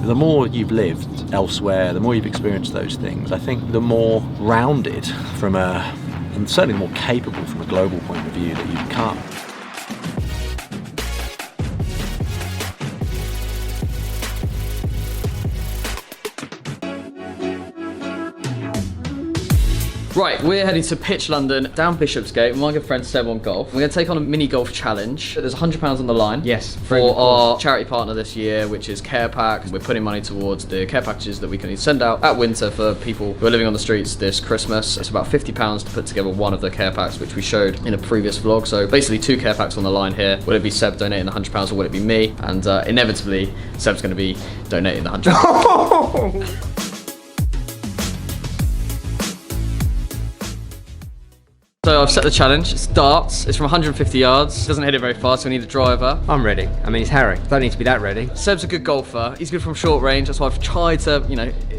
The more you've lived elsewhere, the more you've experienced those things, I think the more rounded and certainly more capable from a global point of view that you become. Right, we're heading to Pitch London, down Bishopsgate with my good friend Seb on golf. We're going to take on a mini golf challenge. There's £100 on the line. Yes. For our charity partner this year, which is Care Pack. We're putting money towards the care packages that we can send out at winter for people who are living on the streets this Christmas. It's about £50 to put together one of the care packs, which we showed in a previous vlog. So basically 2 care packs on the line here. Will it be Seb donating the £100 or will it be me? And inevitably, Seb's going to be donating the £100. So I've set the challenge. It starts. It's from 150 yards. It doesn't hit it very far, so we need a driver. I'm ready. I mean, it's Harry. Don't need to be that ready. Seb's a good golfer. He's good from short range. That's why I've tried to,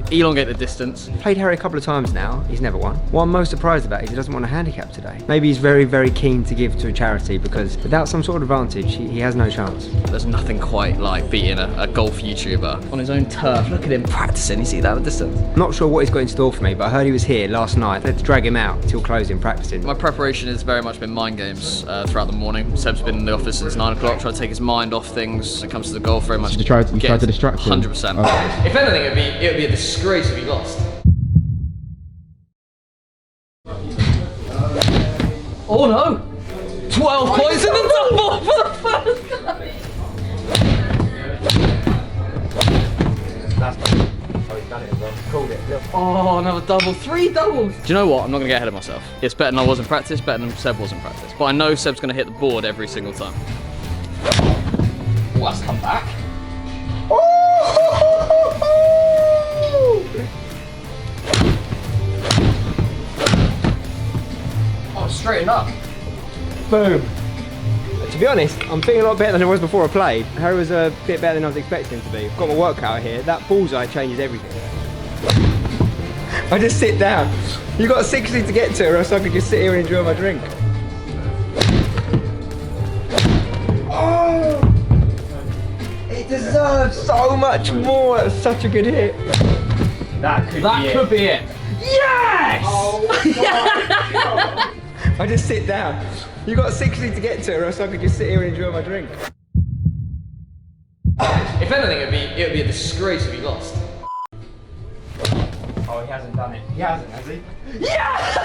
elongate the distance. Played Harry a couple of times now. He's never won. What I'm most surprised about is he doesn't want a handicap today. Maybe he's very, very keen to give to a charity because without some sort of advantage, he has no chance. There's nothing quite like beating a golf YouTuber on his own turf. Look at him practicing. You see that at a distance? Not sure what he's got in store for me, but I heard he was here last night. Let's drag him out till closing, practicing. My preparation has very much been mind games throughout the morning. Seb's been in the office since 9 o'clock, trying to take his mind off things when it comes to the golf. Very much. You tried to distract him? 100%. Okay. If anything, it would be a disgrace if he lost. Oh no! 12 points in the double for the first guy! Oh, another double. 3 doubles! Do you know what? I'm not going to get ahead of myself. It's better than I was in practice, better than Seb was in practice. But I know Seb's going to hit the board every single time. Oh, that's come back. Oh, straighten up. Boom. To be honest, I'm feeling a lot better than I was before I played. Harry was a bit better than I was expecting him to be. I've got my workout here. That bullseye changes everything. I just sit down. You've got 60 to get to, or else I could just sit here and enjoy my drink. Oh! It deserves so much more. That was such a good hit. That could be it. Yes! Oh my God. I just sit down. You've got 60 to get to, or else I could just sit here and enjoy my drink. If anything, it would be a disgrace if he lost. Oh, he hasn't done it. He hasn't, has he? Yes!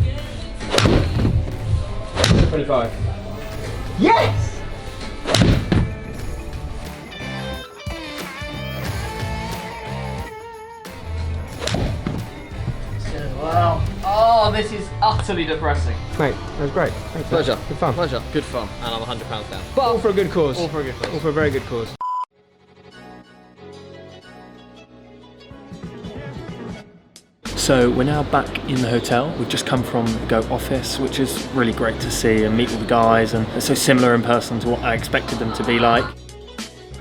Yes! 25. Yes! Wow. Oh, this is utterly depressing. Mate, that was great. Thanks. Pleasure. Good fun. Pleasure. Good fun. And I'm £100 down. But all for a good cause. All for a good cause. All for a very good cause. So we're now back in the hotel. We've just come from the GOAT office, which is really great to see and meet all the guys, and they're so similar in person to what I expected them to be like.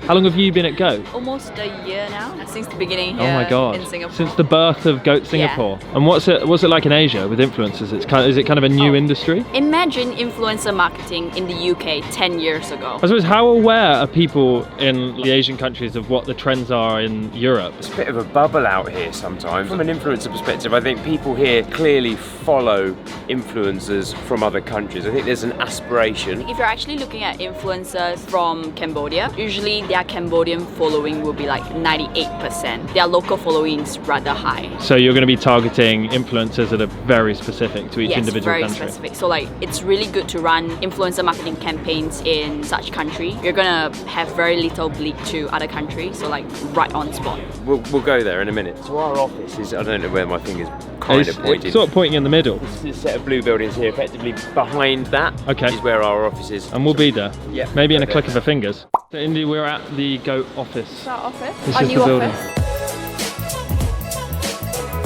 How long have you been at GOAT? Almost a year now, since the beginning here Oh my God. in Singapore. Since the birth of GOAT Singapore. Yeah. And what's it like in Asia with influencers? Is it kind of a new industry? Imagine influencer marketing in the UK 10 years ago. I suppose, how aware are people in the Asian countries of what the trends are in Europe? It's a bit of a bubble out here sometimes. From an influencer perspective, I think people here clearly follow influencers from other countries. I think there's an aspiration. If you're actually looking at influencers from Cambodia, usually their Cambodian following will be like 98%. Their local following is rather high. So you're going to be targeting influencers that are very specific to each individual very country? specific. So like, it's really good to run influencer marketing campaigns in such country. You're gonna have very little bleed to other countries, so like right on spot. We'll go there in a minute. So our office is, I don't know where my finger's kind of pointing. It's sort of pointing in the middle. There's a set of blue buildings here, effectively behind that, Okay. which is where our office is. And we'll be there. Yeah. Maybe in a click of the fingers. So Indy, we're at the GOAT office. Our office? This Our is new the building. office.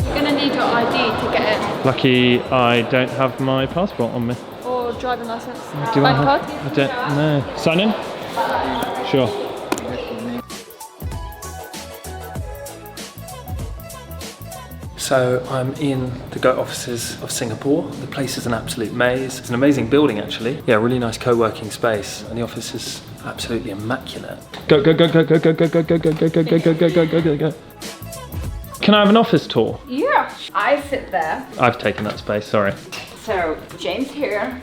You're gonna need your ID to get in. Lucky I don't have my passport on me. Or driving license. Do I Bank have? card? I don't know. Sign in? Sure. So I'm in the GOAT offices of Singapore. The place is an absolute maze. It's an amazing building actually. Yeah, really nice co-working space, and the office is absolutely immaculate. Go, go, go, go, go, go, go, go, go, go, go, go, go, go, go, go, go, go. Can I have an office tour? Yeah, I sit there. I've taken that space, sorry. So, James here,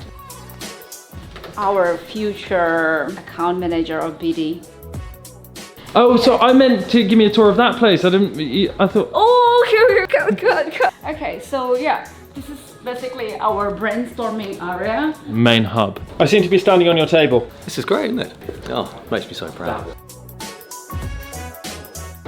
our future account manager of BD. Oh, so I meant to give me a tour of that place. I thought... Oh, here, good. Okay, so yeah, this is basically our brainstorming area. Main hub. I seem to be standing on your table. This is great, isn't it? Oh, makes me so proud.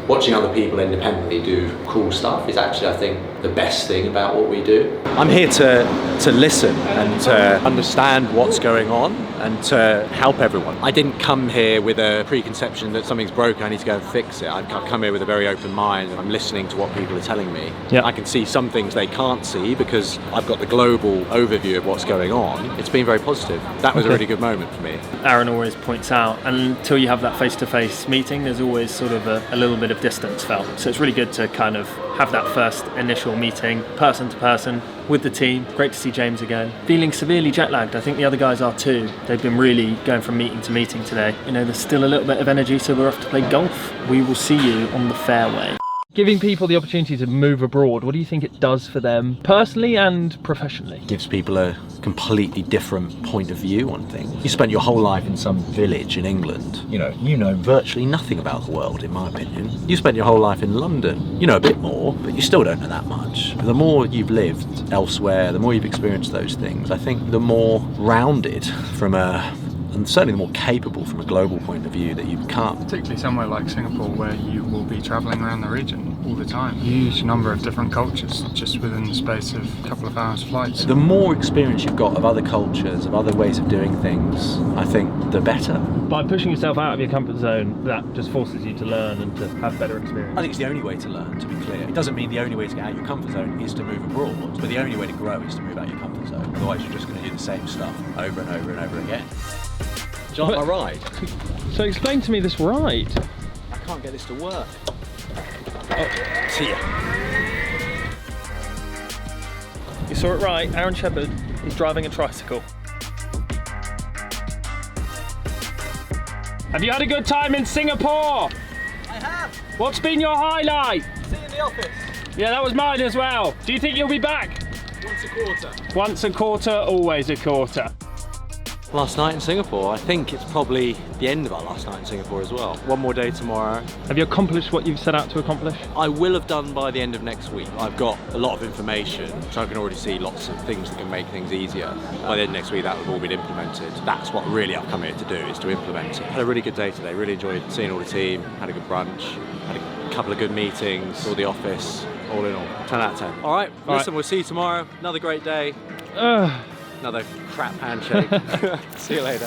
Watching other people independently do cool stuff is actually, I think, the best thing about what we do. I'm here to listen and to understand what's going on and to help everyone. I didn't come here with a preconception that something's broken, I need to go and fix it. I've come here with a very open mind and I'm listening to what people are telling me. Yeah. I can see some things they can't see because I've got the global overview of what's going on. It's been very positive. That was a really good moment for me. Aaron always points out, until you have that face-to-face meeting, there's always sort of a little bit of distance felt. So it's really good to kind of have that first initial meeting, person to person, with the team. Great to see James again. Feeling severely jet lagged. I think the other guys are too. They've been really going from meeting to meeting today. You know, there's still a little bit of energy, so we're off to play golf. We will see you on the fairway. Giving people the opportunity to move abroad, what do you think it does for them personally and professionally? Gives people a completely different point of view on things. You spent your whole life in some village in England. You know virtually nothing about the world, in my opinion. You spent your whole life in London. You know a bit more, but you still don't know that much. The more you've lived elsewhere, the more you've experienced those things, I think the more rounded and certainly the more capable from a global point of view that you become. Particularly somewhere like Singapore where you will be travelling around the region all the time. A huge number of different cultures just within the space of a couple of hours flights. The more experience you've got of other cultures, of other ways of doing things, I think the better. By pushing yourself out of your comfort zone, that just forces you to learn and to have better experience. I think it's the only way to learn, to be clear. It doesn't mean the only way to get out of your comfort zone is to move abroad, but the only way to grow is to move out of your comfort zone. Otherwise you're just going to do the same stuff over and over and over again. Do you like my ride? So explain to me this ride. I can't get this to work. Oh, see ya. You saw it right, Aaron Shepherd is driving a tricycle. Have you had a good time in Singapore? I have. What's been your highlight? See you in the office. Yeah, that was mine as well. Do you think you'll be back? Once a quarter. Once a quarter, always a quarter. Last night in Singapore, I think it's probably the end of our last night in Singapore as well. One more day tomorrow. Have you accomplished what you've set out to accomplish? I will have done by the end of next week. I've got a lot of information, so I can already see lots of things that can make things easier. By the end of next week, that will have all been implemented. That's what really I've come here to do, is to implement it. Had a really good day today, really enjoyed seeing all the team, had a good brunch, had a couple of good meetings, saw the office, all in all. 10 out of 10. All right, listen, we'll see you tomorrow. Another great day. Another crap handshake. See you later.